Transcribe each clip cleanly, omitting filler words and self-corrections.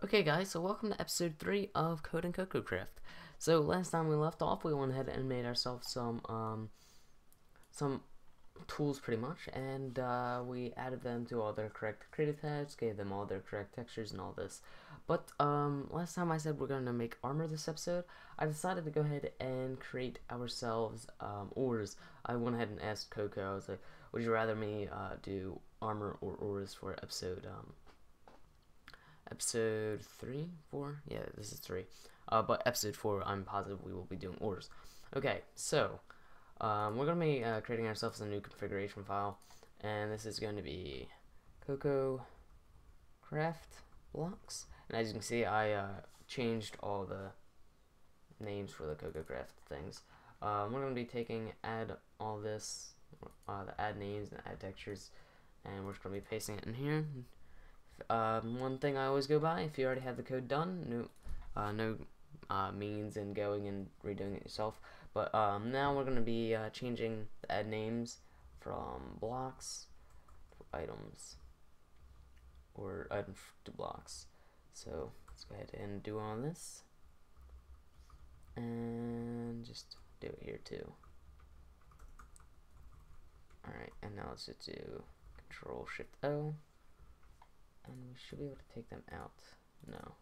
Okay guys, so welcome to episode 3 of Code and CocoCraft. So last time we left off, we went ahead and made ourselves some tools pretty much, and we added them to all their correct creative tags, gave them all their correct textures and all this. But last time I said we're going to make armor this episode. I decided to go ahead and create ourselves ores. I went ahead and asked Coco, I was like, would you rather me do armor or ores for episode 3, 4? Yeah, this is 3. But episode 4, I'm positive we will be doing ores. Okay, so we're going to be creating ourselves a new configuration file, and this is going to be CocoCraft blocks. And as you can see, I changed all the names for the CocoCraft things. We're going to be taking add all this, the add names and add textures, and we're just going to be pasting it in here. One thing I always go by, if you already have the code done, no means in going and redoing it yourself. But now we're going to be changing the add names from blocks to items, or items to blocks. So let's go ahead and do all this, and just do it here too. Alright, and now let's just do Control-Shift-O. And we should be able to take them out. No.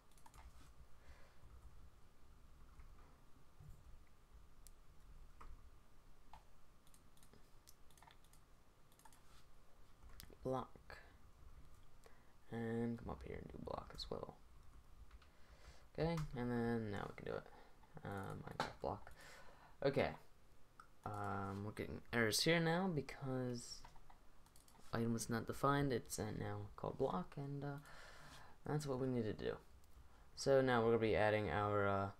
Block. And come up here and do block as well. Okay, and then now we can do it. Minecraft block. Okay. We're getting errors here now because item was not defined. It's now called block, and that's what we need to do. So now we're going to be adding our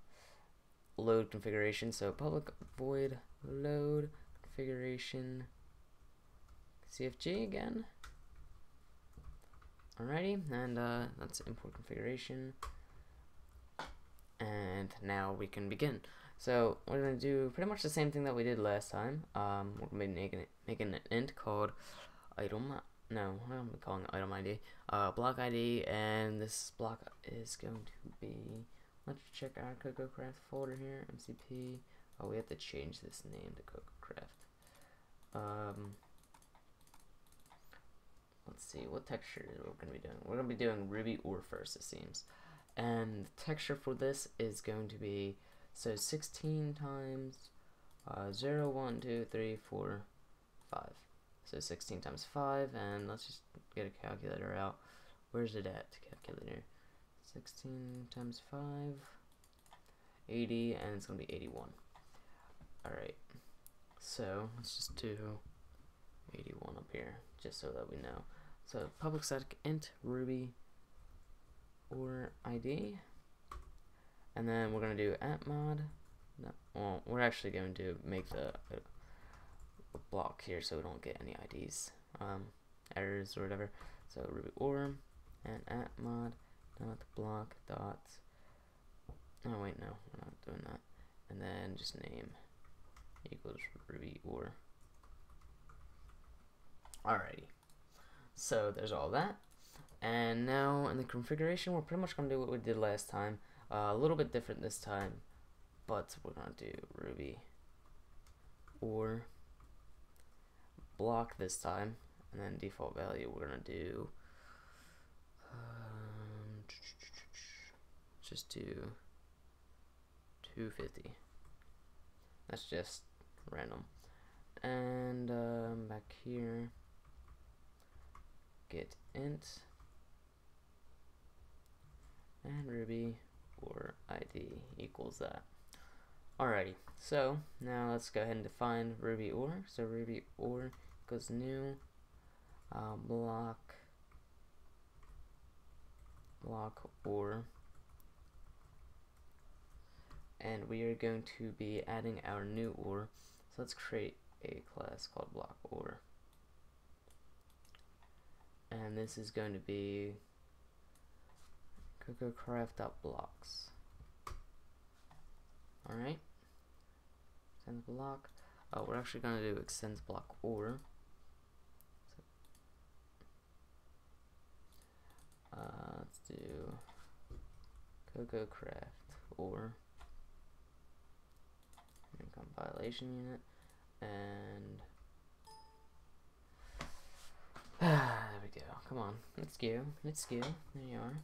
load configuration. So public void load configuration CFG again. Alrighty, and that's import configuration. And now we can begin. So we're going to do pretty much the same thing that we did last time. We're going to be making an int called item, no, I'm calling it item ID, block ID, and this block is going to be, let's check our CocoCraft folder here, MCP. Oh, we have to change this name to CocoCraft. Let's see, what texture we're going to be doing. We're going to be doing Ruby ore first, it seems. And the texture for this is going to be, so 16 times 0, 1, 2, 3, 4, 5. So 16 times 5, and let's just get a calculator out. Where's it at, calculator? 16 times 5, 80, and it's going to be 81. Alright, so let's just do 81 up here, just so that we know. So public static int Ruby or ID, and then we're going to do @mod. No, well, we're actually going to make the block here so we don't get any IDs, errors or whatever. So Ruby or and @mod dot block dot, oh wait, no, we're not doing that, and then just name equals Ruby or. Alrighty, so there's all that, and now in the configuration we're pretty much going to do what we did last time, a little bit different this time, but we're going to do Ruby or block this time, and then default value we're gonna do just do 250. That's just random. And back here, get int and Ruby or ID equals that. Alrighty, so now let's go ahead and define Ruby or. So Ruby or equals new block or, and we are going to be adding our new or. So let's create a class called block or, and this is going to be CocoCraft.blocks. Alright, extends block. Oh, we're actually going to do extends block or. Let's do CocoCraft or compilation unit, and there we go. Come on, let's go. There you are.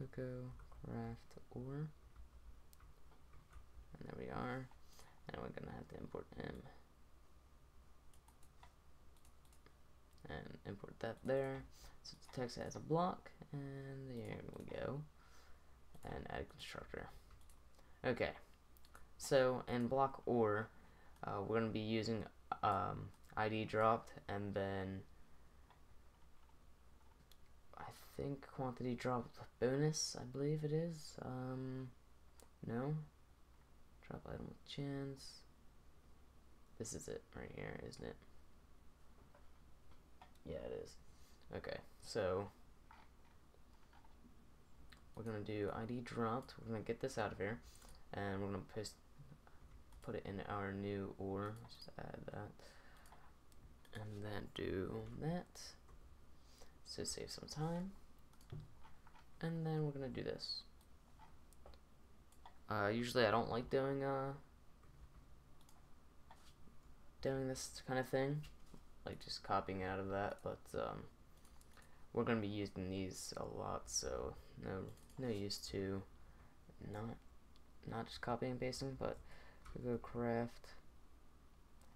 CocoCraft or, and there we are. And we're gonna have to import M and import that there. So the text as a block, and there we go. And add a constructor. Okay. So in block or, we're gonna be using ID dropped, and then I think quantity dropped bonus, I believe it is. No. Drop item with chance. This is it right here, isn't it? Yeah, it is. Okay, so we're gonna do ID dropped. We're gonna get this out of here, and we're gonna put it in our new or. Just add that, and then do that. So save some time, and then we're gonna do this. Usually I don't like doing this kind of thing, like just copying out of that, but we're gonna be using these a lot, so no use to not just copying and pasting, but CocoCraft,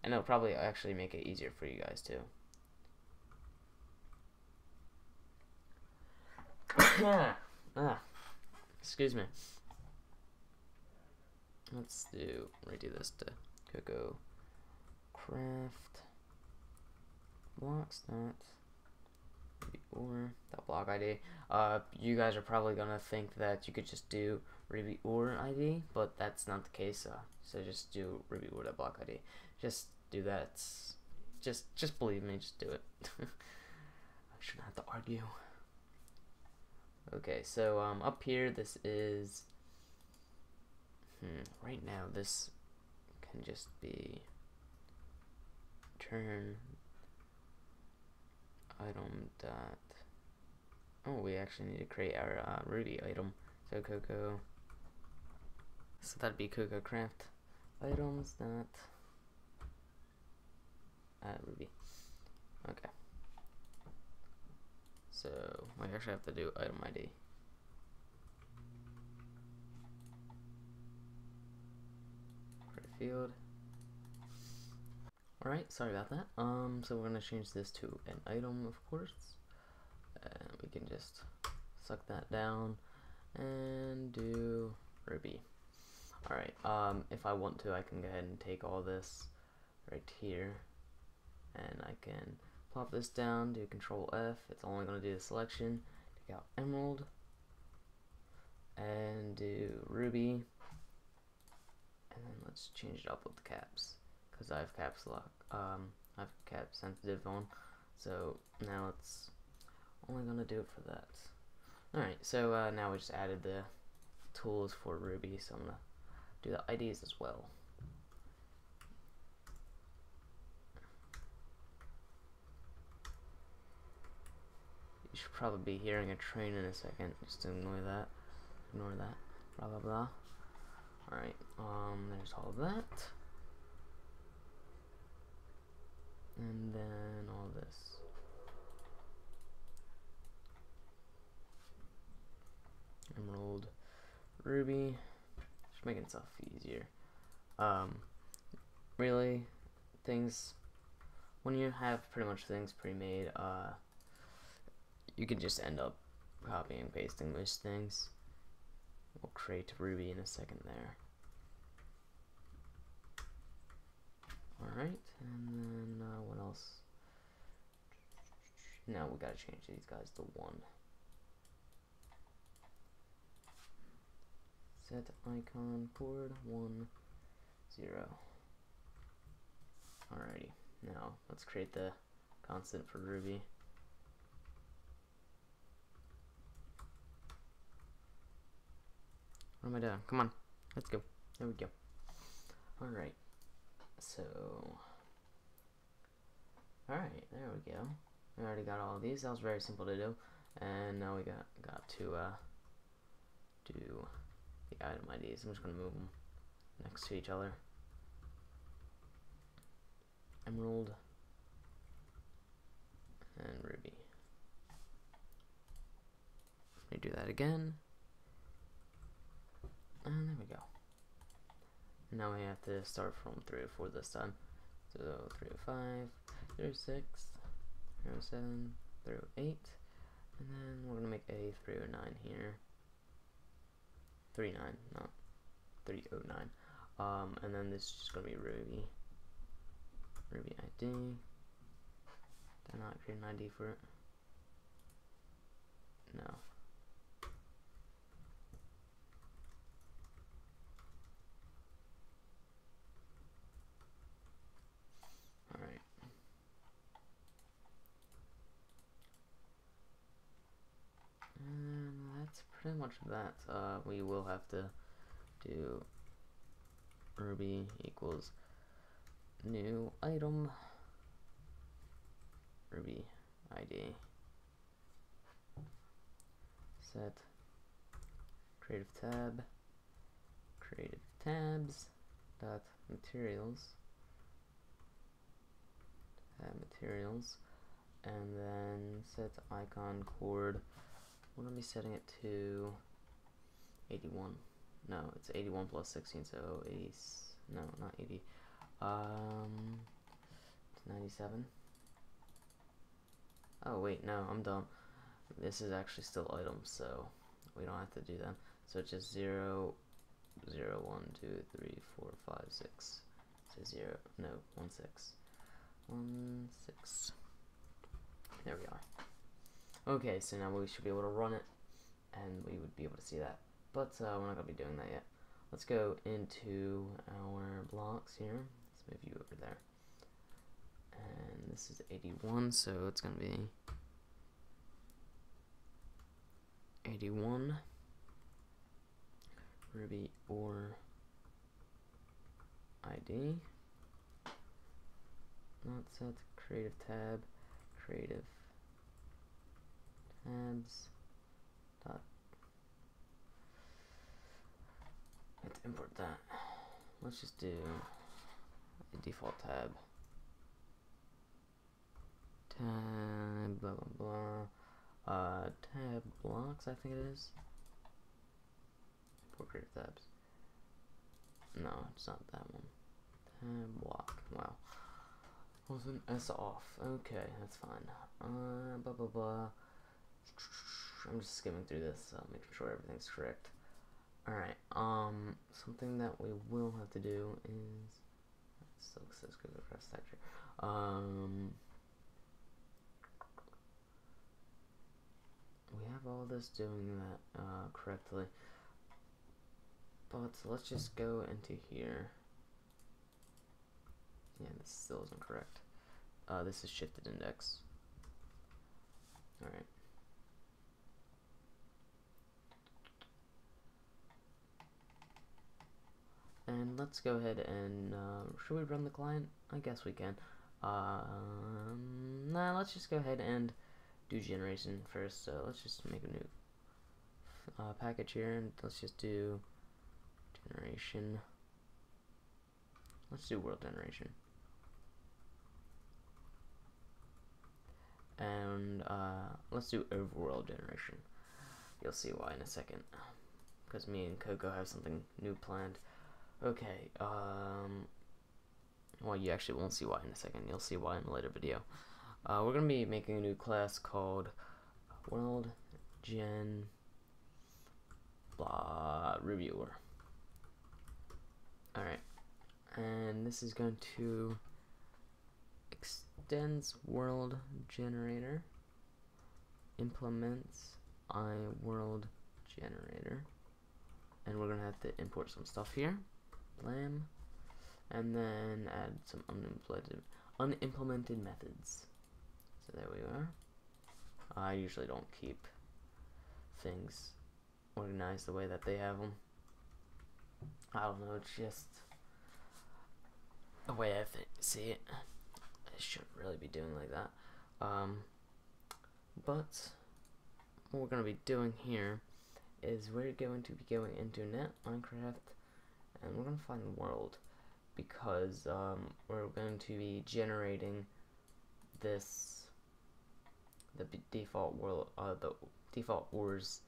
and it'll probably actually make it easier for you guys too. Excuse me. Let's redo this to CocoCraft blocks or that block ID. You guys are probably gonna think that you could just do Ruby or ID, but that's not the case. So just do Ruby or that block ID. Just do that. Just believe me. Just do it. I shouldn't have to argue. Okay, so up here, this is. Right now, this can just be turn item dot. Oh, we actually need to create our Ruby item. So Coco. So that'd be CocoCraft items dot Ruby. Okay. So we actually have to do item ID. Field. Alright, sorry about that. So we're gonna change this to an item, of course. And we can just suck that down and do Ruby. Alright, if I want to, I can go ahead and take all this right here, and I can plop this down, do Control F. It's only gonna do the selection. Take out Emerald and do Ruby. And then let's change it up with the caps, because I have caps lock. I have cap sensitive on, so now it's only gonna do it for that. All right, so now we just added the tools for Ruby, so I'm gonna do the IDs as well. You should probably be hearing a train in a second. Just ignore that. Ignore that. Blah blah blah. Alright, there's all of that. And then all this. Emerald, Ruby. Just making stuff easier. Really, things, when you have pretty much things pre-made, you can just end up copying and pasting most things. We'll create Ruby in a second there. Alright, and then what else? Now we gotta change these guys to 1. Set icon chord 1 0. Alrighty, now let's create the constant for Ruby. What am I doing? Come on, let's go. There we go. Alright, so alright, there we go. We already got all of these. That was very simple to do. And now we got to do the item IDs. I'm just going to move them next to each other. Emerald and ruby. Let me do that again. And there we go. Now we have to start from 304 this time. So 305, 306, 307, 308, and then we're gonna make a 309 here. 39, not 309. And then this is just gonna be Ruby. Ruby ID. Did I not create an ID for it? No. Alright. And that's pretty much that. We will have to do Ruby equals new item Ruby ID set creative tab creative tabs dot materials tab materials, and then set icon chord. We're gonna be setting it to 81. No, it's 81 plus 16, so 80. No, not 80. 97. Oh wait, no, I'm dumb. This is actually still items, so we don't have to do them. So it's just 0, 0, 1, 2, 3, 4, 5, 6. So 0, no, 1, 6. 1, 6. There we are. Okay, so now we should be able to run it, and we would be able to see that. But we're not going to be doing that yet. Let's go into our blocks here. Let's move you over there. And this is 81, so it's going to be 81 Ruby or ID. Not set creative tab, creative tabs dot. Let's import that. Let's just do a default tab. Tab blah blah blah. Tab blocks, I think it is. Import creative tabs. No, it's not that one. Tab block. Wow. Was an S off. Okay, that's fine. Blah blah blah. I'm just skimming through this, making sure everything's correct. Alright, something that we will have to do is, it still says CocoCraft texture. We have all this doing that correctly, but let's just go into here. Yeah, this still isn't correct. This is shifted index. Alright. And let's go ahead and, should we run the client? I guess we can. Nah, let's just go ahead and do generation first. So let's just make a new package here, and let's just do generation. Let's do world generation. And let's do overworld generation. You'll see why in a second, because me and Coco have something new planned. Okay, well, you actually won't see why in a second. You'll see why in a later video. We're gonna be making a new class called World Gen blah Reviewer. Alright, and this is going to extends world generator, implements iWorld generator, and we're gonna have to import some stuff here. Blam, and then add some unimplemented methods. So there we are. I usually don't keep things organized the way that they have them. I don't know, it's just the way I see it. I shouldn't really be doing like that. But what we're gonna be doing here is we're going to be going into net Minecraft, and we're going to find the world, because we're going to be generating this, the default world, the default ores.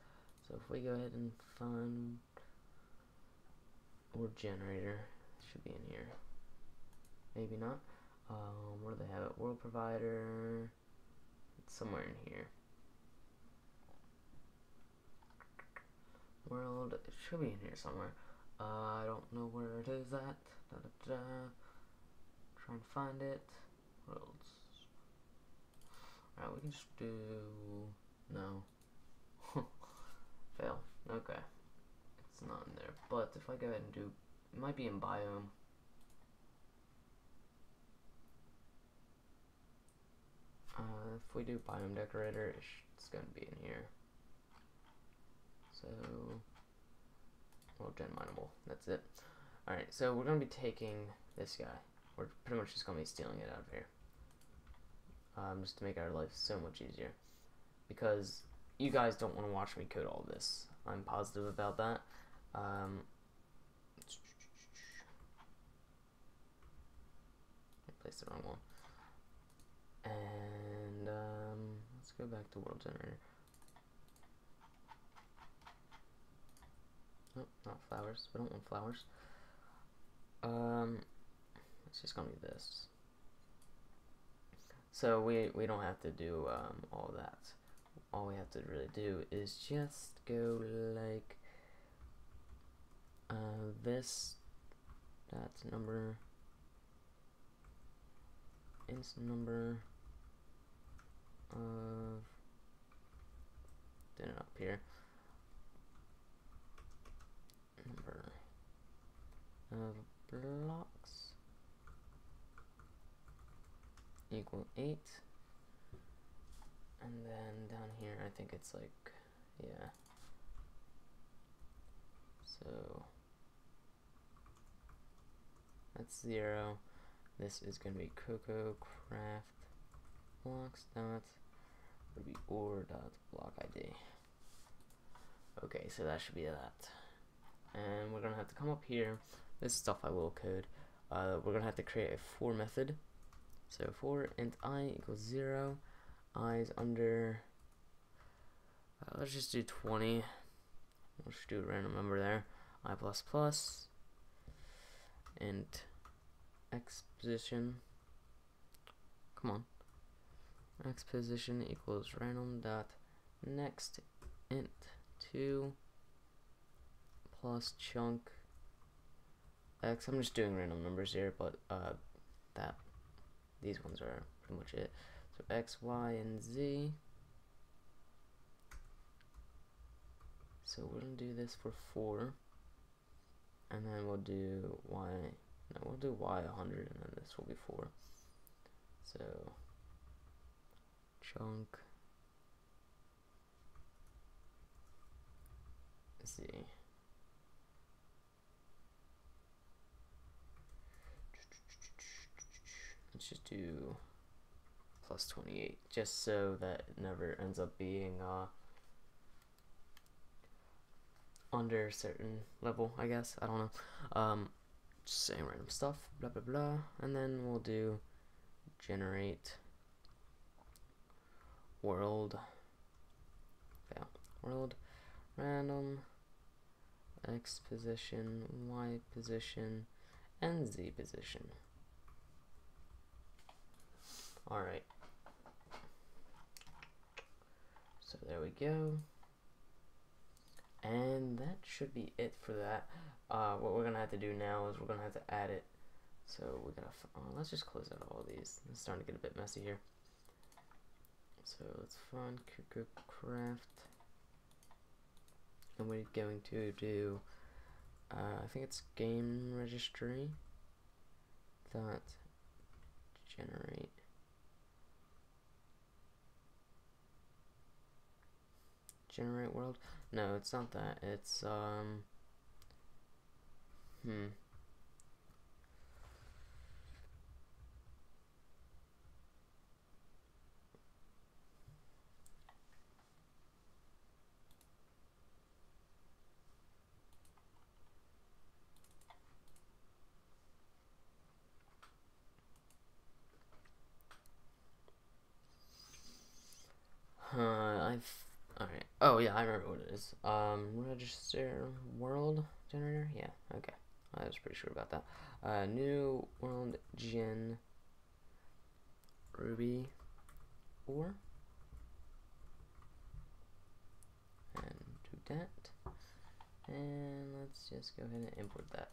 So if we go ahead and find ore generator, it should be in here. Maybe not. Where do they have it? World provider. It's somewhere in here. World. It should be in here somewhere. I don't know where it is at. Trying to find it. Worlds. Alright, we can just do. No. Fail. Okay. It's not in there. But if I go ahead and do. It might be in biome. If we do biome decorator, it's going to be in here. So, well, gen mineable. That's it. Alright, so we're going to be taking this guy. We're pretty much just going to be stealing it out of here. Just to make our life so much easier. Because you guys don't want to watch me code all this. I'm positive about that. I placed the wrong one. And let's go back to world generator. Oh, not flowers. We don't want flowers. It's just gonna be this. So we don't have to do all of that. All we have to really do is just go like this. That's number. Is number of. Then up here. Number of blocks equal 8, and then down here I think it's like, yeah, so that's 0. This is going to be CocoCraft blocks dot Ruby ore dot block ID. Okay, so that should be that. And we're going to have to come up here. This stuff I will code. We're going to have to create a for method. So for int I equals 0. I is under, let's just do 20. Let's just do a random number there. I plus plus. Int x position. Come on. X position equals random dot next int 2 plus chunk x. I'm just doing random numbers here, but these ones are pretty much it. So x, y, and z. So we're gonna do this for 4, and then we'll do y. No, we'll do y 100, and then this will be 4. So chunk z. Let's just do plus 28, just so that it never ends up being under a certain level, I guess. I don't know. Just saying random stuff, blah blah blah, and then we'll do generate world. Yeah, world random x position, y position, and z position. Alright, so there we go, and that should be it for that. What we're gonna have to do now is we're gonna have to add it. So we gotta, let's just close out all these. It's starting to get a bit messy here. So let's find CocoCraft, and we're going to do, I think it's game registry dot generate world. No, it's not that. It's Alright. Oh, yeah, I remember what it is. Register world generator? Yeah, okay. I was pretty sure about that. New world gen Ruby or and do that. And let's just go ahead and import that.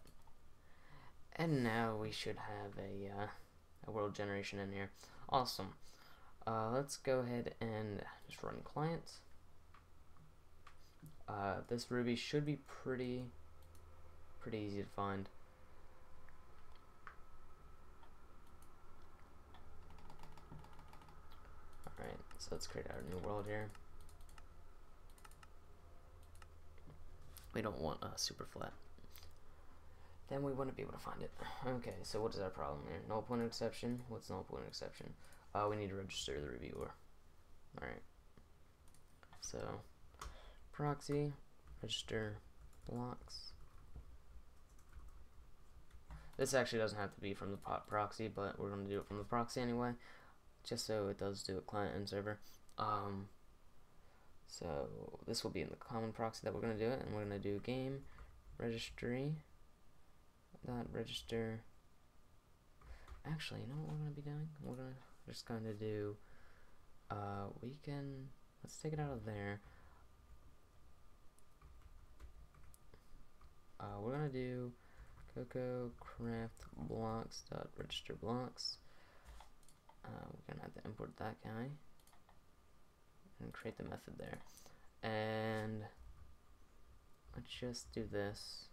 And now we should have a world generation in here. Awesome. Let's go ahead and just run client. This Ruby should be pretty easy to find. Alright, so let's create our new world here. We don't want super flat. Then we wouldn't be able to find it. Okay, so what is our problem here? Null pointer exception. What's null pointer exception? We need to register the reviewer. Alright. So, proxy, register blocks. This actually doesn't have to be from the proxy, but we're going to do it from the proxy anyway, just so it does do it client and server. So this will be in the common proxy that we're going to do it, and we're going to do game registry dot register. Actually, you know what we're going to be doing? We're just going to do let's take it out of there. We're going to do CocoCraft blocks dot register blocks. We're gonna have to import that guy and create the method there. And let's just do this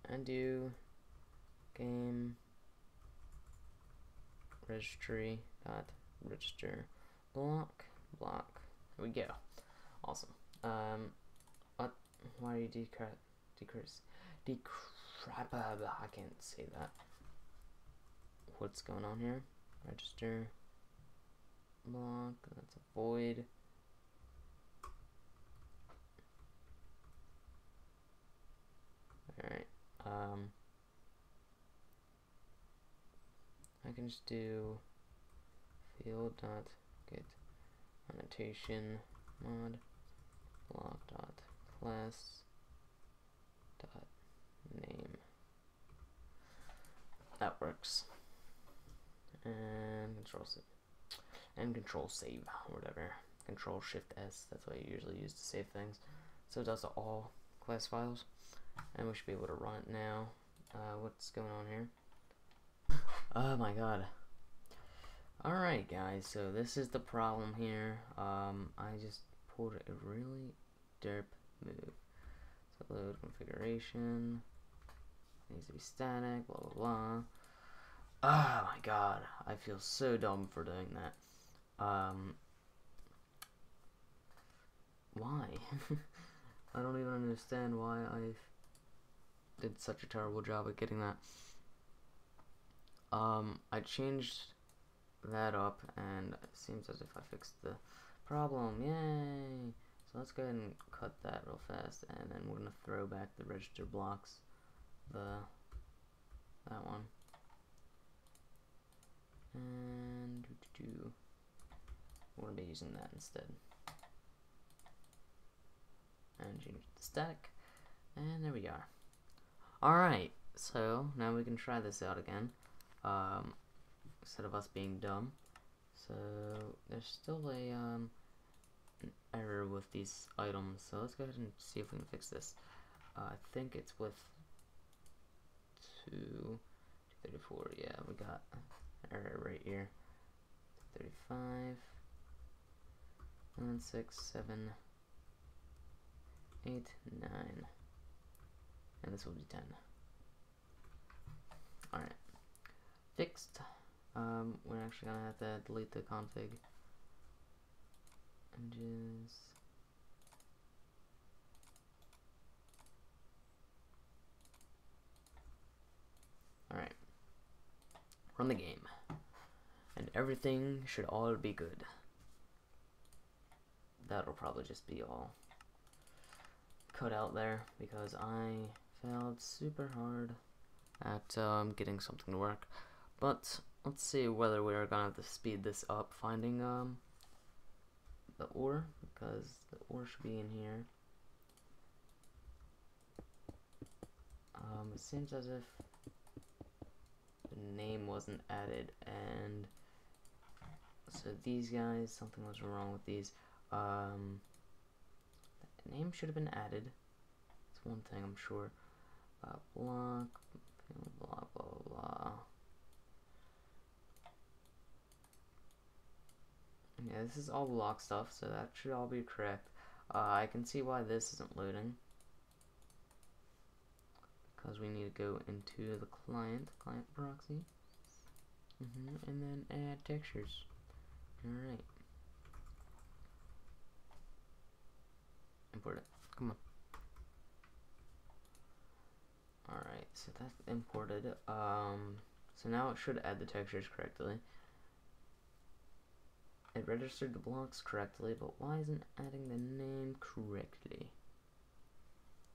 and do game registry dot register block. There we go. Awesome. Why are you decrease? I can't say that. What's going on here? Register block. That's a void. Alright. I can just do field dot get annotation mod block dot class dot name. That works. And control save or whatever. Control Shift S. That's what you usually use to save things. So it does all class files, and we should be able to run it now. What's going on here? Oh my god. Alright guys, so this is the problem here. I just pulled a really derp move. So load configuration, needs to be static, blah blah blah. Oh my god, I feel so dumb for doing that. Why? I don't even understand why I did such a terrible job at getting that. I changed that up, and it seems as if I fixed the problem. Yay! So let's go ahead and cut that real fast, and then we're gonna throw back the register blocks, that one, and we're gonna be using that instead, and change it to static, and there we are. All right, so now we can try this out again. Instead of us being dumb. So there's still an error with these items, so let's go ahead and see if we can fix this. I think it's with 234. Yeah, we got an error right here. 35 9 6 7 8 9, and this will be 10. Alright, fixed. We're actually gonna have to delete the config and just alright, run the game, and everything should all be good. That'll probably just be all cut out there because I failed super hard at getting something to work, but let's see whether we're gonna have to speed this up finding the ore, because the ore should be in here. It seems as if the name wasn't added, and so these guys, something was wrong with these. The name should have been added. It's one thing I'm sure. Block, blah blah blah. Yeah, this is all block stuff, so that should all be correct. I can see why this isn't loading, because we need to go into the client proxy, and then add textures. Alright. Import it. Come on. Alright, so that's imported. So now it should add the textures correctly. It registered the blocks correctly, but why isn't adding the name correctly?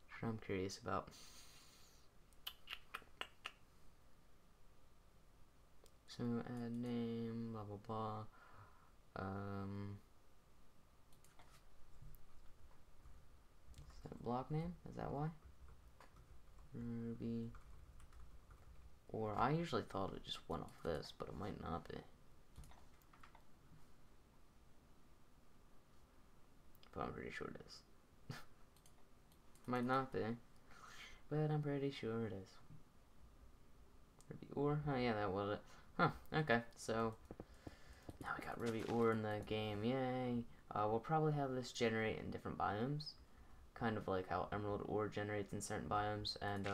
That's what I'm curious about. So add name, blah blah blah. Is that block name? Is that why? Ruby. Or I usually thought it just went off this, but it might not be. But I'm pretty sure it is. Might not be, but I'm pretty sure it is. Ruby ore? Oh yeah, that was it. Huh, okay, so now we got Ruby ore in the game, yay. We'll probably have this generate in different biomes, kind of like how emerald ore generates in certain biomes. And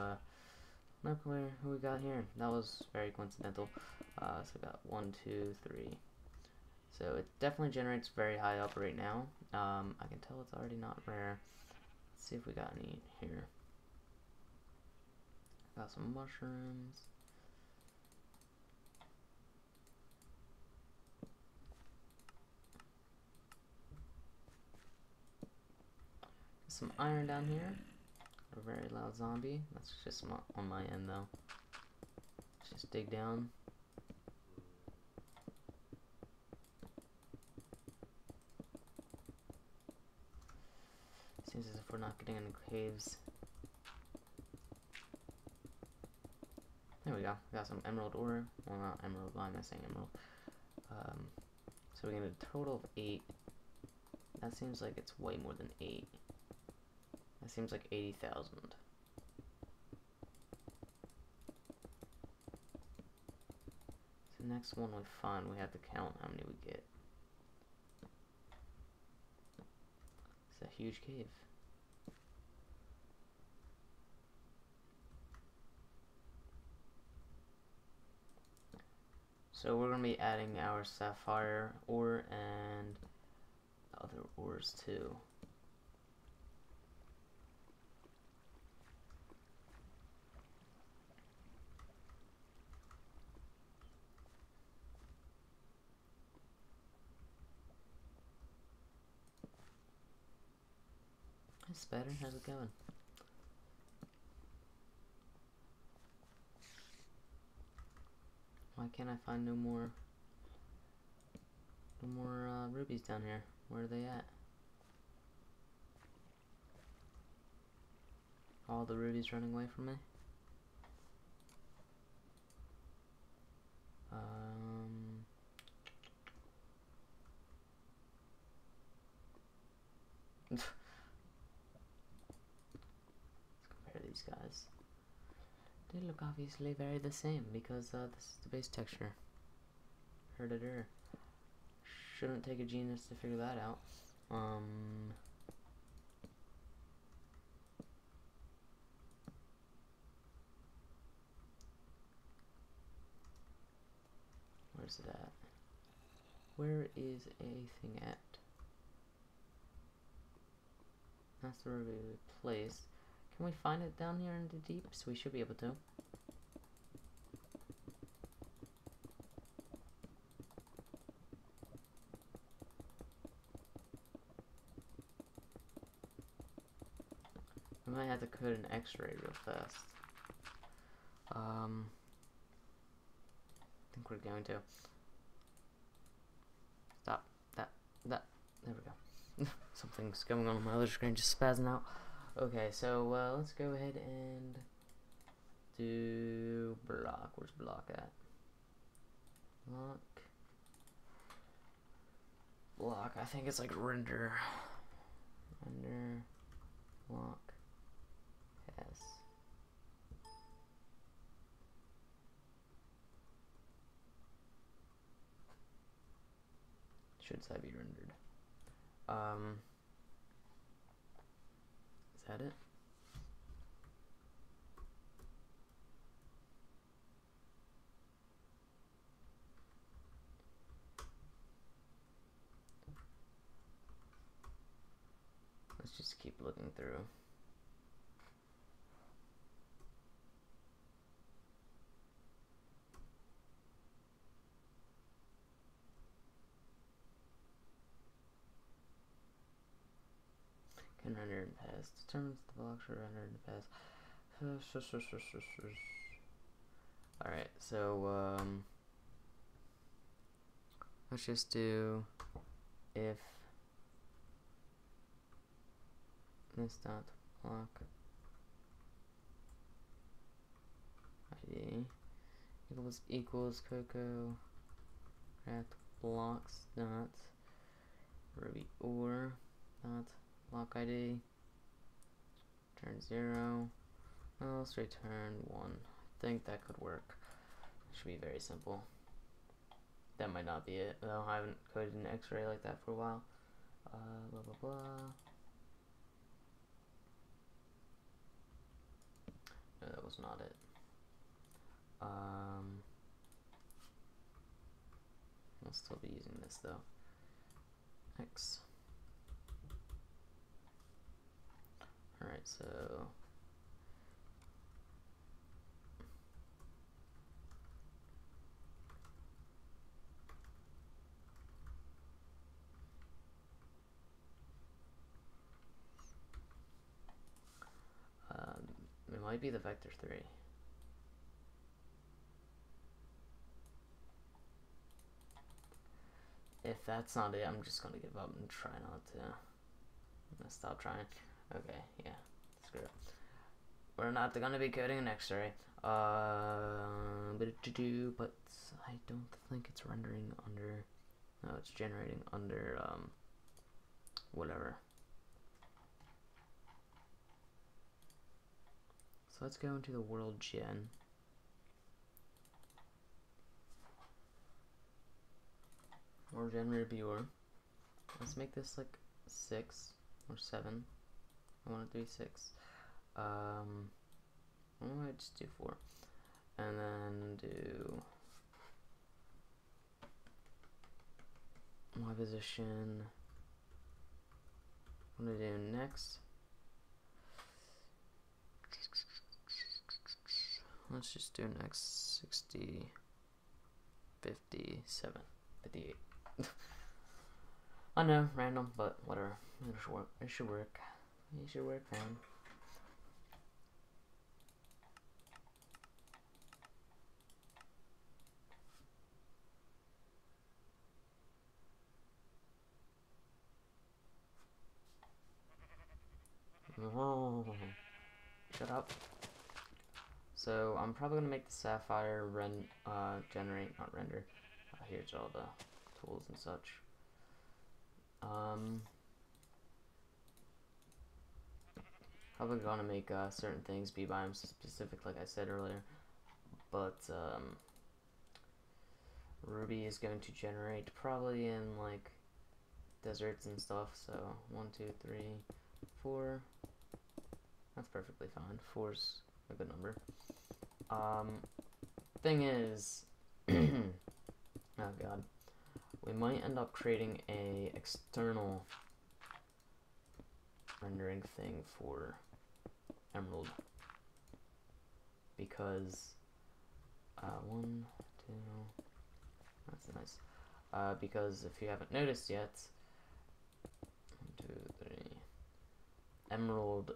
look who we got here. That was very coincidental. So we got 1, 2, 3. So it definitely generates very high up right now. I can tell it's already not rare. Let's see if we got any here. Got some mushrooms. Some iron down here. A very loud zombie. That's just on my end though. Let's just dig down. Seems as if we're not getting any caves. There we go. We got some emerald ore. Well, not emerald. Why am I saying emerald? So we get a total of 8. That seems like it's way more than 8. That seems like 80,000. So next one we find, we have to count how many we get. It's a huge cave. So we're going to be adding our sapphire ore and other ores too. That's better. How's it going? Why can't I find no more rubies down here? Where are they at? All the rubies running away from me? Let's compare these guys. They look obviously very the same because this is the base texture. Heard it er. Shouldn't take a genius to figure that out. Where's it at? Where is a thing at? That's the ruby we placed. Can we find it down here in the deeps? We should be able to. We might have to code an X-ray real fast. I think think we're going to. Stop. That. There we go. Something's going on my other screen, just spazzing out. Okay, so let's go ahead and do block. Where's block at? Block. I think it's like render. Block. Yes. Should that be rendered? Is that it? Let's just keep looking through. Can render in past. Determines the block should render in the past. Alright, so let's just do if this dot block ID equals CocoCraft blocks dot Ruby or dot block ID return 0. Well, let's return 1. I think that could work. Should be very simple. That might not be it, though. I haven't coded an X-ray like that for a while. Blah blah blah. No, that was not it. I'll still be using this though. X. Alright, so it might be the vector 3. If that's not it, I'm just gonna give up and try not to. I'm gonna stop trying. Okay, yeah, screw it. We're not gonna be coding an X-ray. But I don't think it's rendering under. No, it's generating under whatever. So let's go into the world gen. World gen reviewer. Let's make this like 6 or 7. I want it to be 6. I might just do 4. And then do my position. I'm gonna do next. Let's just do next 60, 57, 58. I know, random, but whatever. It should work. It should work. It should work, man. Shut up. So I'm probably gonna make the sapphire generate, not render. Here's all the tools and such. Probably gonna make certain things be biome specific, like I said earlier. But Ruby is going to generate probably in like deserts and stuff. So 1, 2, 3, 4. That's perfectly fine. 4's a good number. Thing is, oh god, we might end up creating a external rendering thing for Emerald because 1, 2, that's nice. Because if you haven't noticed yet, 1, 2, 3, Emerald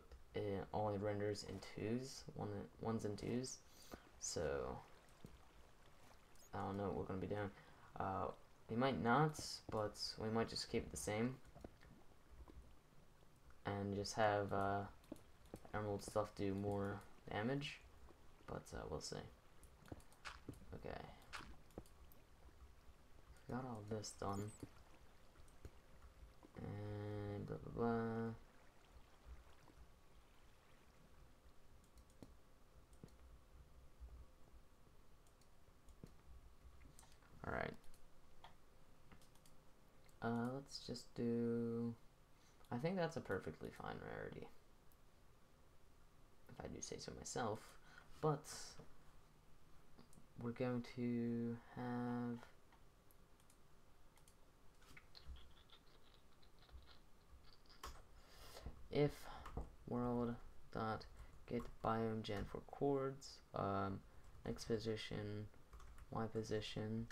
only renders in 2s, ones and 2s. So I don't know what we're gonna be doing. We might not, but we might just keep it the same and just have emerald stuff do more damage. But we'll see. Okay, got all this done, and blah blah blah. Alright. Let's just do... I think that's a perfectly fine rarity, if I do say so myself. But we're going to have... if world dot get biome gen for chords, X position, Y position,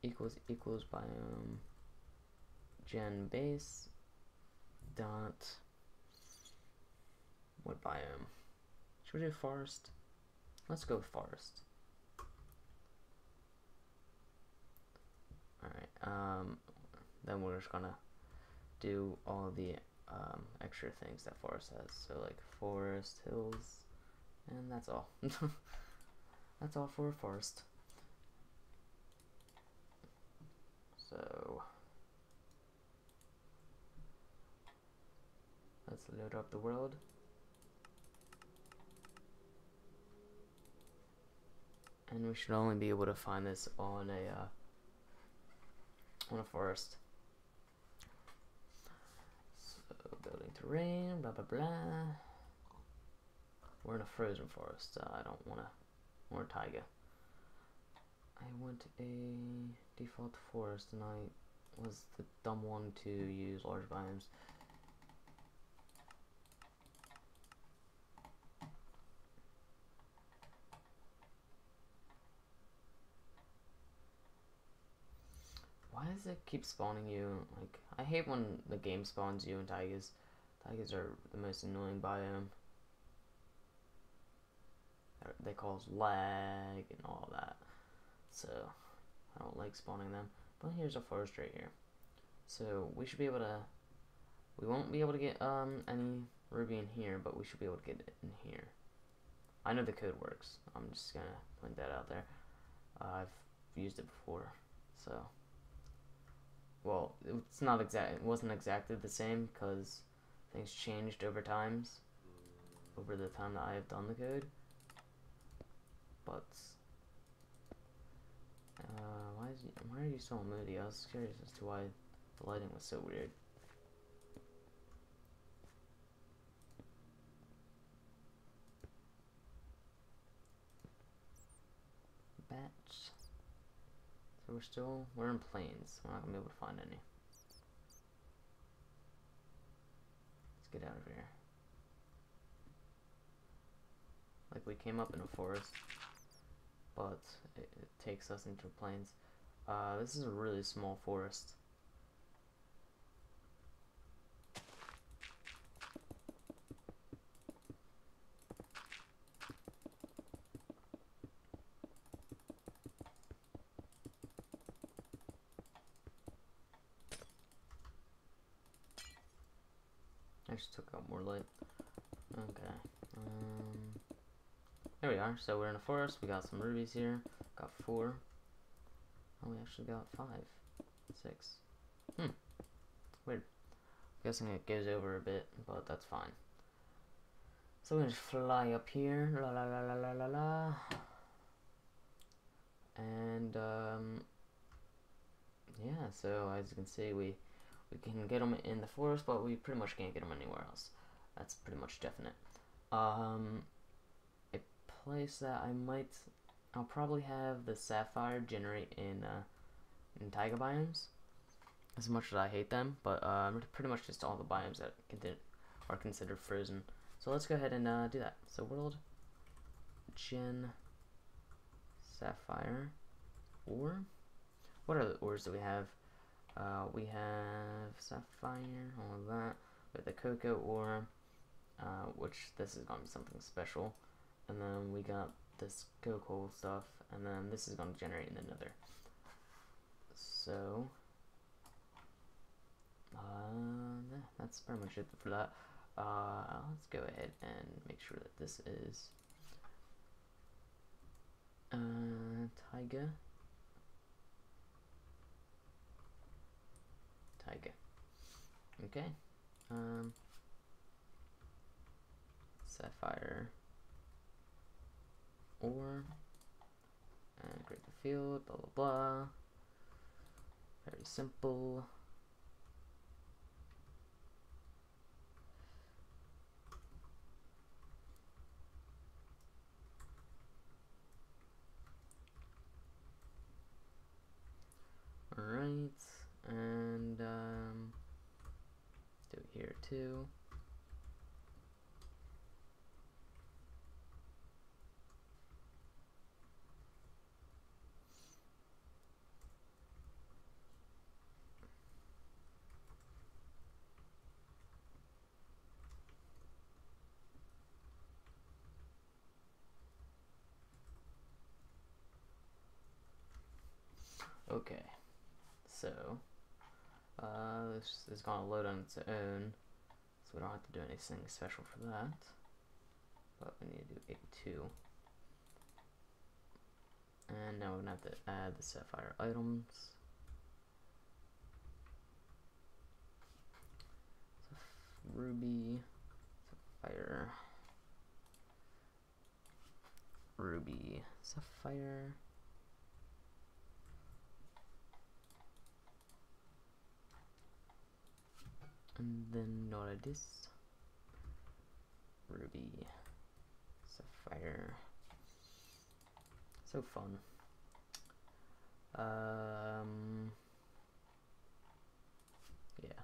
equals biome gen base dot what biome? Should we do forest? Let's go with forest. Alright, then we're just gonna do all the extra things that forest has. So like forest, hills, and that's all. That's all for a forest. So let's load up the world. And we should only be able to find this on a forest. So building terrain, blah blah blah. We're in a frozen forest. I don't wanna. Or taiga. I want a default forest, and I was the dumb one to use large biomes. Why does it keep spawning you? Like, I hate when the game spawns you in taigas. Taigas are the most annoying biome. They cause lag and all that. So I don't like spawning them. But here's a forest right here. So we should be able to... We won't be able to get any ruby in here, but we should be able to get it in here. I know the code works. I'm just gonna point that out there. I've used it before, so... Well, it's not exact. It wasn't exactly the same because things changed over the time that I have done the code. But why are you so moody? I was curious as to why the lighting was so weird. Bats. So we're in plains. We're not gonna be able to find any. Let's get out of here. Like, we came up in a forest, but it takes us into plains. This is a really small forest. I just took out more light. Okay. There we are. So we're in a forest. We got some rubies here. Got 4. Oh, we actually got 5. 6. Weird. Guessing it goes over a bit, but that's fine. So we're gonna just fly up here. La la la la la la la. And yeah. So as you can see, we can get them in the forest, but we pretty much can't get them anywhere else. That's pretty much definite. A place that I'll probably have the sapphire generate in taiga biomes, as much as I hate them, but pretty much just all the biomes that are considered frozen. So let's go ahead and do that. So world gen sapphire ore. What other ores do we have? We have sapphire, all of that. We have the Coco ore, which this is gonna be something special. and then we got this Coco stuff, and then this is going to generate in the nether. So that's pretty much it for that. Let's go ahead and make sure that this is Taiga. Okay. Sapphire ore, and create the field, blah blah blah. Very simple. Alright, and do it here too. Okay, so this is going to load on its own, so we don't have to do anything special for that, but we need to do EP2. And now we're going to have to add the sapphire items. So ruby, sapphire, ruby, sapphire. And then not this ruby, sapphire. So fun. Yeah.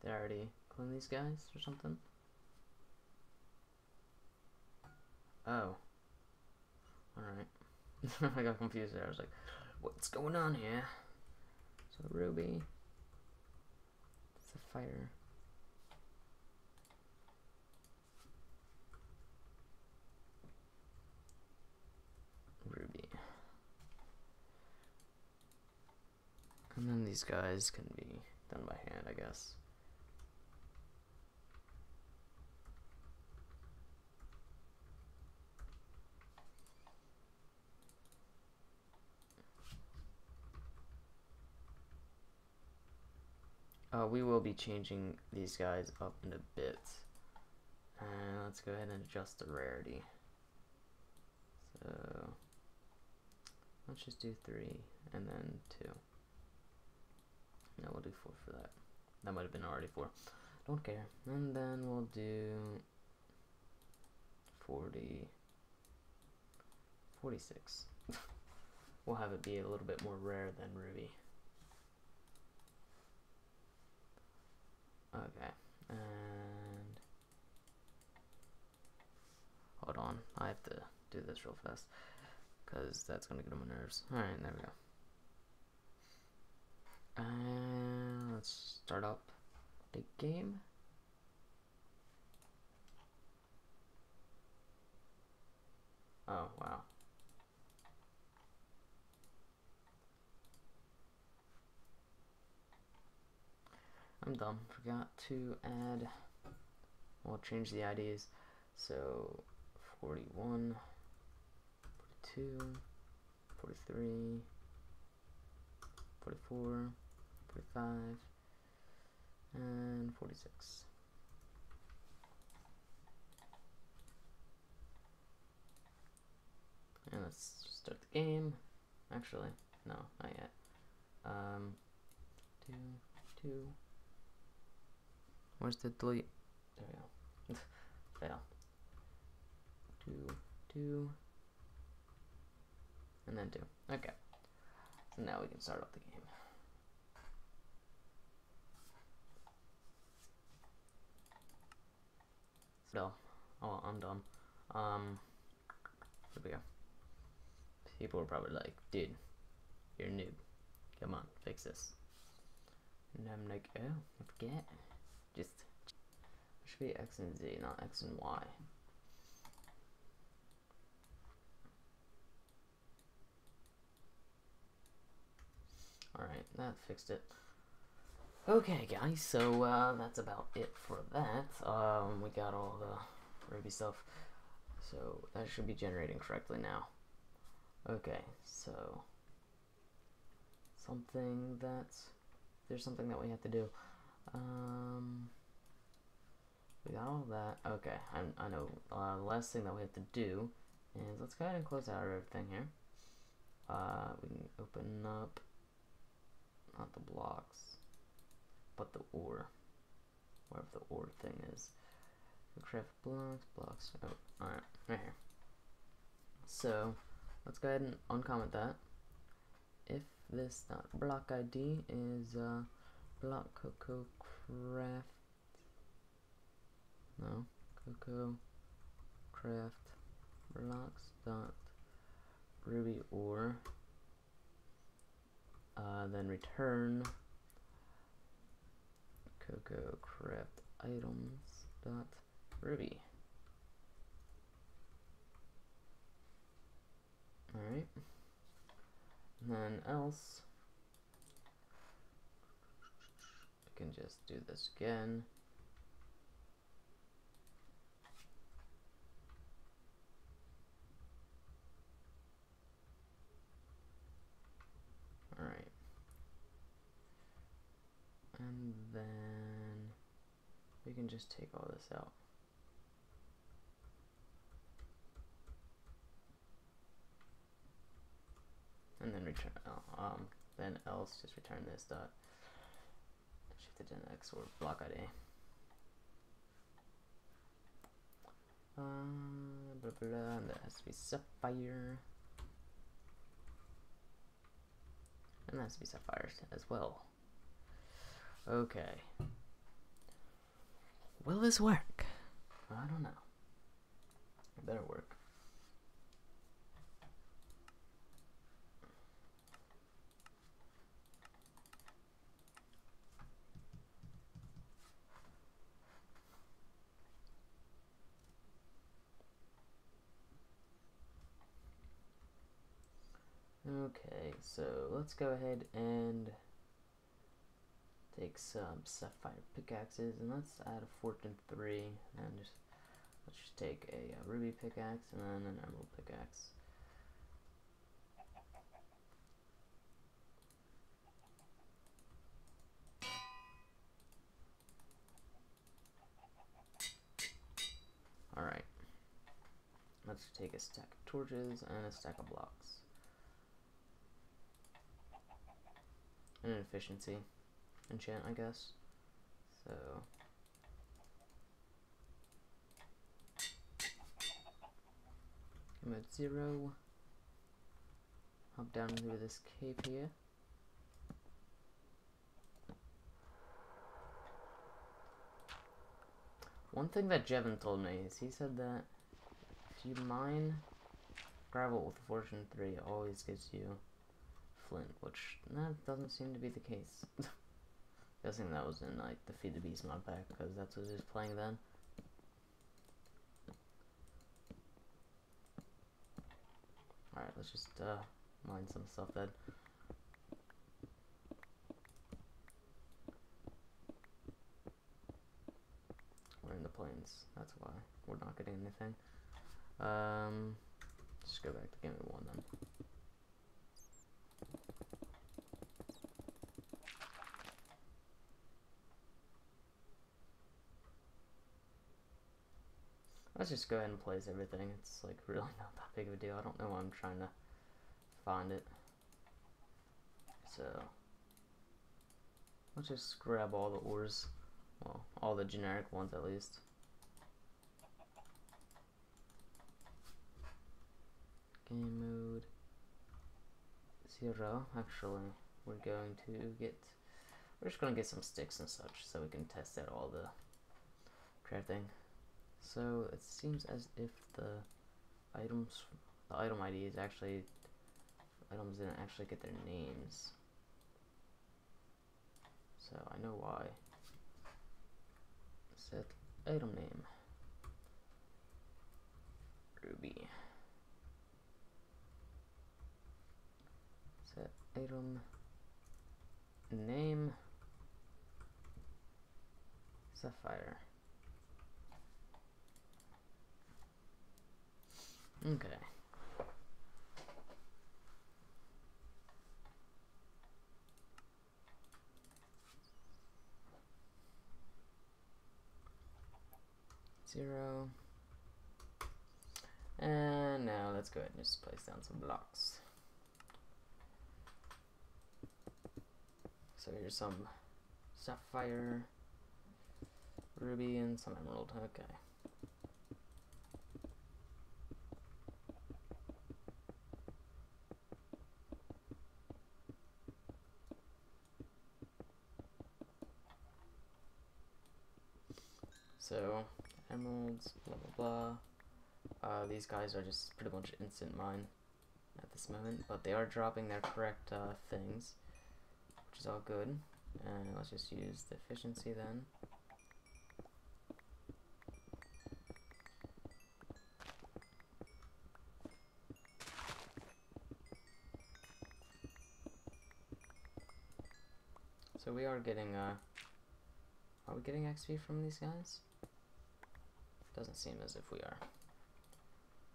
Did I already clone these guys or something? Oh. Alright. I got confused there. I was like, what's going on here? So ruby, sapphire, ruby. And then these guys can be done by hand, I guess. We will be changing these guys up in a bit. And let's go ahead and adjust the rarity. So let's just do 3 and then 2. No, we'll do 4 for that. That might have been already 4. Don't care. And then we'll do 40, 46. We'll have it be a little bit more rare than ruby. Okay, and hold on, I have to do this real fast because that's gonna get on my nerves. Alright, there we go. And let's start up the game. Oh, wow. I'm dumb. Forgot to add. We'll change the IDs. So 41, 42, 43, 44, 45, and 46. And let's start the game. Actually, no, not yet. 2. Where's the delete? There we go. Fail. 2, and then 2. Okay. So now we can start up the game. So, oh, I'm dumb. Here we go. People are probably like, dude, you're a noob. Come on, fix this. And I'm like, oh, I forget. Just, it should be X and Z, not X and Y. Alright, that fixed it. Okay, guys, so that's about it for that. We got all the Ruby stuff, so that should be generating correctly now. Okay, so there's something that we have to do. We got all that. Okay, I know. The last thing that we have to do is let's go ahead and close out everything here. We can open up not the blocks, but the ore, wherever the ore thing is. Craft blocks. Oh, all right, right here. So let's go ahead and uncomment that. If this block ID is block CocoCraft. No, CocoCraft blocks dot Ruby ore. Then return CocoCraft items dot Ruby. Alright. And then else we can just do this again. Alright. And then we can just take all this out. And then return, then else just return this dot shifted in X or block ID. Blah blah, and that has to be sapphire. And that has to be sapphire as well. Okay. Will this work? I don't know. It better work. Okay, so let's go ahead and take some sapphire pickaxes, and let's add a fortune 3, and let's just take a ruby pickaxe and then an emerald pickaxe. Alright, let's take a stack of torches and a stack of blocks. And an efficiency enchant, I guess. So I'm at 0. Hop down into this cave here. One thing that Jevin told me is he said that if you mine gravel with fortune 3, it always gives you flint, which that doesn't seem to be the case. Guessing that was in like the Feed the Beast mod pack, because that's what he was playing then. Alright, let's just mine some stuff then. We're in the plains, that's why we're not getting anything. Just go back to game 1 then. Let's just go ahead and place everything. It's like really not that big of a deal. I don't know why I'm trying to find it. So let's just grab all the ores. Well, all the generic ones at least. Game mode 0. Actually, we're just gonna get some sticks and such so we can test out all the crafting. So it seems as if the item ID is actually, items didn't actually get their names. so I know why. Set item name Ruby. Set item name Sapphire. Okay. Zero. And now let's go ahead and just place down some blocks. So here's some sapphire, ruby, and some emerald. Okay. So emeralds, blah blah blah. These guys are just pretty much instant mine at this moment, but they are dropping their correct things, which is all good. And let's just use the efficiency then. So we are getting are we getting XP from these guys? Doesn't seem as if we are.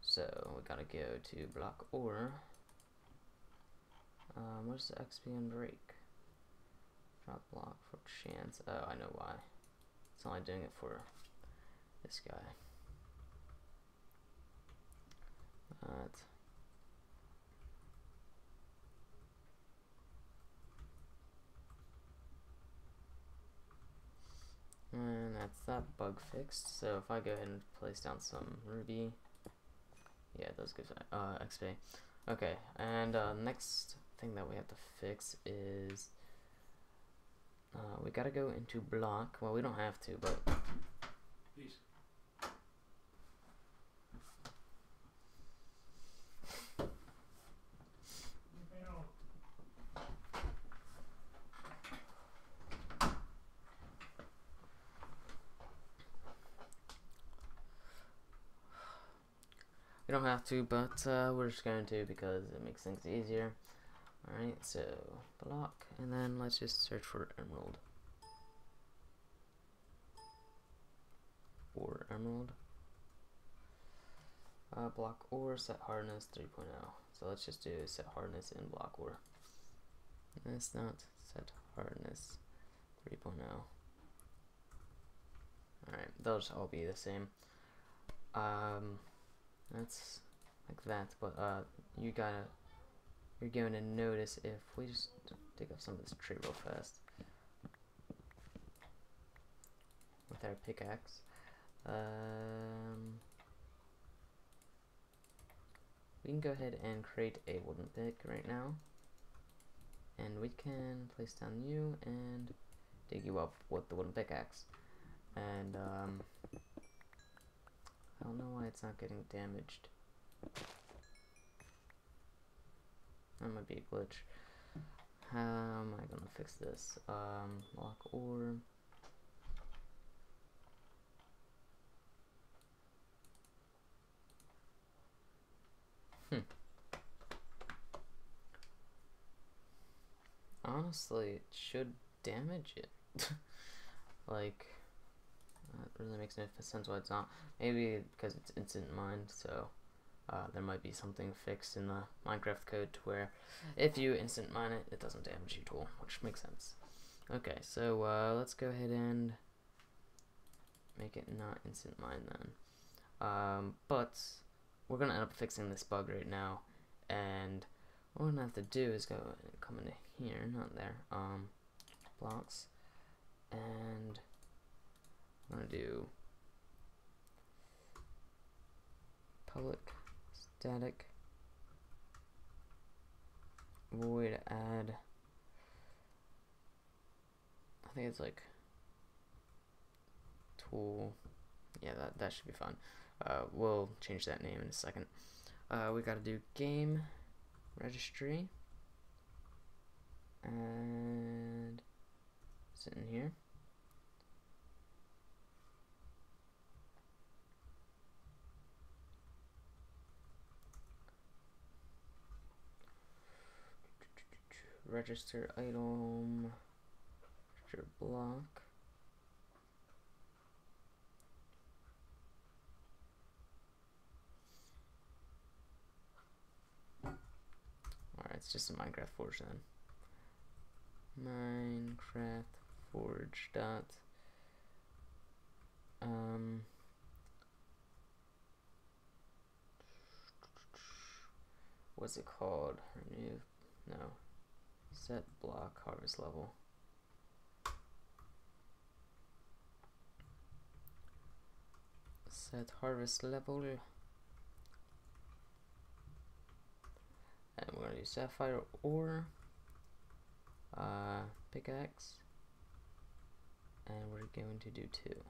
So we gotta go to block ore. Where's the XP and break? Drop block for chance. Oh, I know why. It's only doing it for this guy. And that's that bug fixed. So if I go ahead and place down some ruby, yeah, those gives XP. Okay, and next thing that we have to fix is we gotta go into block. Well, we don't have to, but Peace. we don't have to, but we're just going to because it makes things easier. Alright, so block, and then let's just search for emerald. Or emerald. Block ore, set hardness 3.0. So let's just do set hardness in block ore. That's not set hardness 3.0. Alright, they'll just all be the same. That's like that, but you're going to notice if we just dig up some of this tree real fast with our pickaxe. We can go ahead and create a wooden pick right now, and we can place down you and dig you up with the wooden pickaxe. And I don't know why it's not getting damaged. That might be a glitch. How am I gonna fix this? Lock ore. Honestly, it should damage it. Like, that really makes no sense why it's not. Maybe because it's instant mined, so there might be something fixed in the Minecraft code to where if you instant mine it, it doesn't damage you at all, which makes sense. Okay, so let's go ahead and make it not instant mine then. But we're gonna end up fixing this bug right now, and what we're gonna have to do is go and come into here, not there, blocks, and I'm gonna do public static void add, I think it's like tool, yeah, that should be fun. We'll change that name in a second. We gotta do game registry and sitting here. Register item, register block. Alright, it's just a Minecraft Forge then. Minecraft Forge dot what's it called? Renew, no, set block harvest level. Set harvest level, and we're gonna do sapphire ore, pickaxe, and we're going to do 2.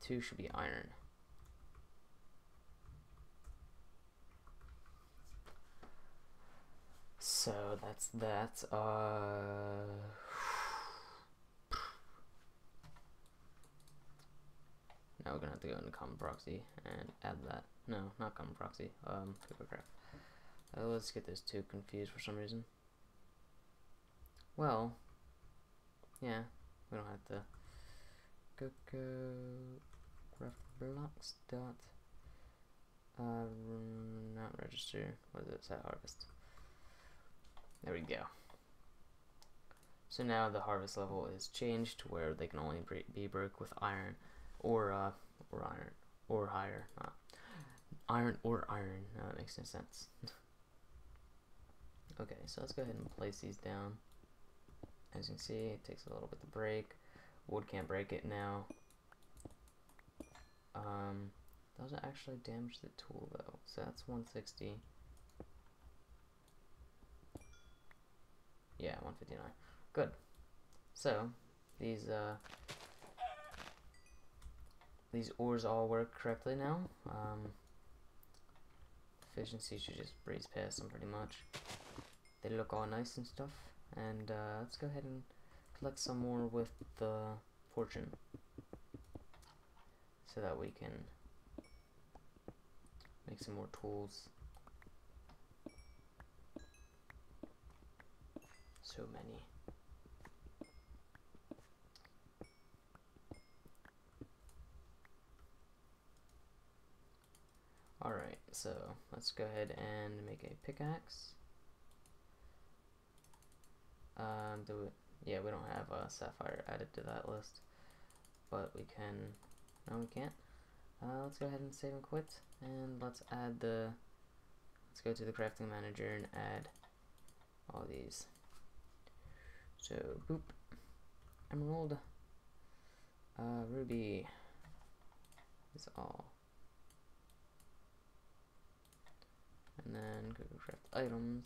2 should be iron. So that's that. Now we're gonna have to go into common proxy and add that. No, not common proxy. CocoCraft. Let's get those 2 confused for some reason. Well, yeah, we don't have to. CocoCraft blocks dot not register. What is it? Set harvest. There we go. So now the harvest level is changed to where they can only be broke with iron or iron or higher. Iron or iron. No, that makes no sense. Okay, so let's go ahead and place these down. As you can see, it takes a little bit to break. Wood can't break it now. Doesn't actually damage the tool though, so that's 160. Yeah, 159. Good. So these ores all work correctly now. Efficiency should just breeze past them pretty much. They look all nice and stuff. And let's go ahead and collect some more with the fortune, so that we can make some more tools. So many. Alright, so let's go ahead and make a pickaxe. Yeah, we don't have sapphire added to that list, but we can. No, we can't. Let's go ahead and save and quit, and let's add the. Let's go to the crafting manager and add all these. So boop, emerald, ruby is all, and then CocoCraft items.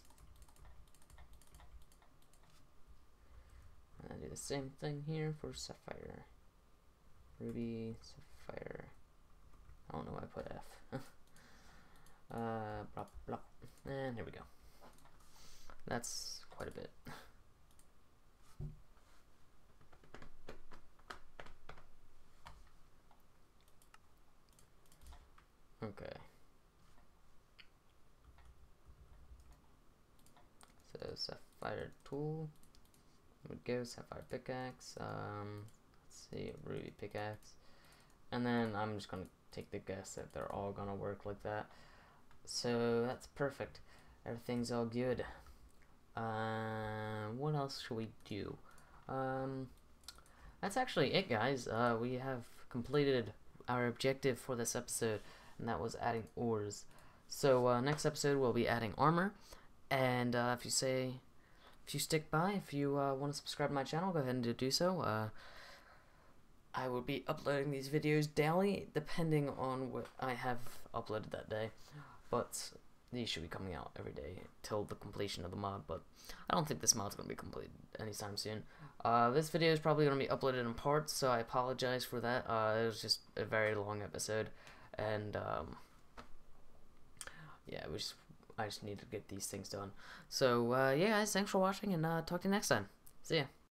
And do the same thing here for sapphire. Ruby, sapphire. I don't know why I put F. Blop, blop. And here we go. That's quite a bit. Okay. So sapphire tool. Would go sapphire pickaxe. Let's see, ruby pickaxe, and then I'm just gonna take the guess that they're all gonna work like that. So that's perfect. Everything's all good. What else should we do? That's actually it, guys. We have completed our objective for this episode, and that was adding ores. So next episode we'll be adding armor, and if you stick by, if you want to subscribe to my channel, go ahead and do so. I will be uploading these videos daily, depending on what I have uploaded that day. But these should be coming out every day till the completion of the mod. But I don't think this mod's going to be completed anytime soon. This video is probably going to be uploaded in parts, so I apologize for that. It was just a very long episode, and yeah, I just need to get these things done. So, yeah, guys, thanks for watching, and talk to you next time. See ya.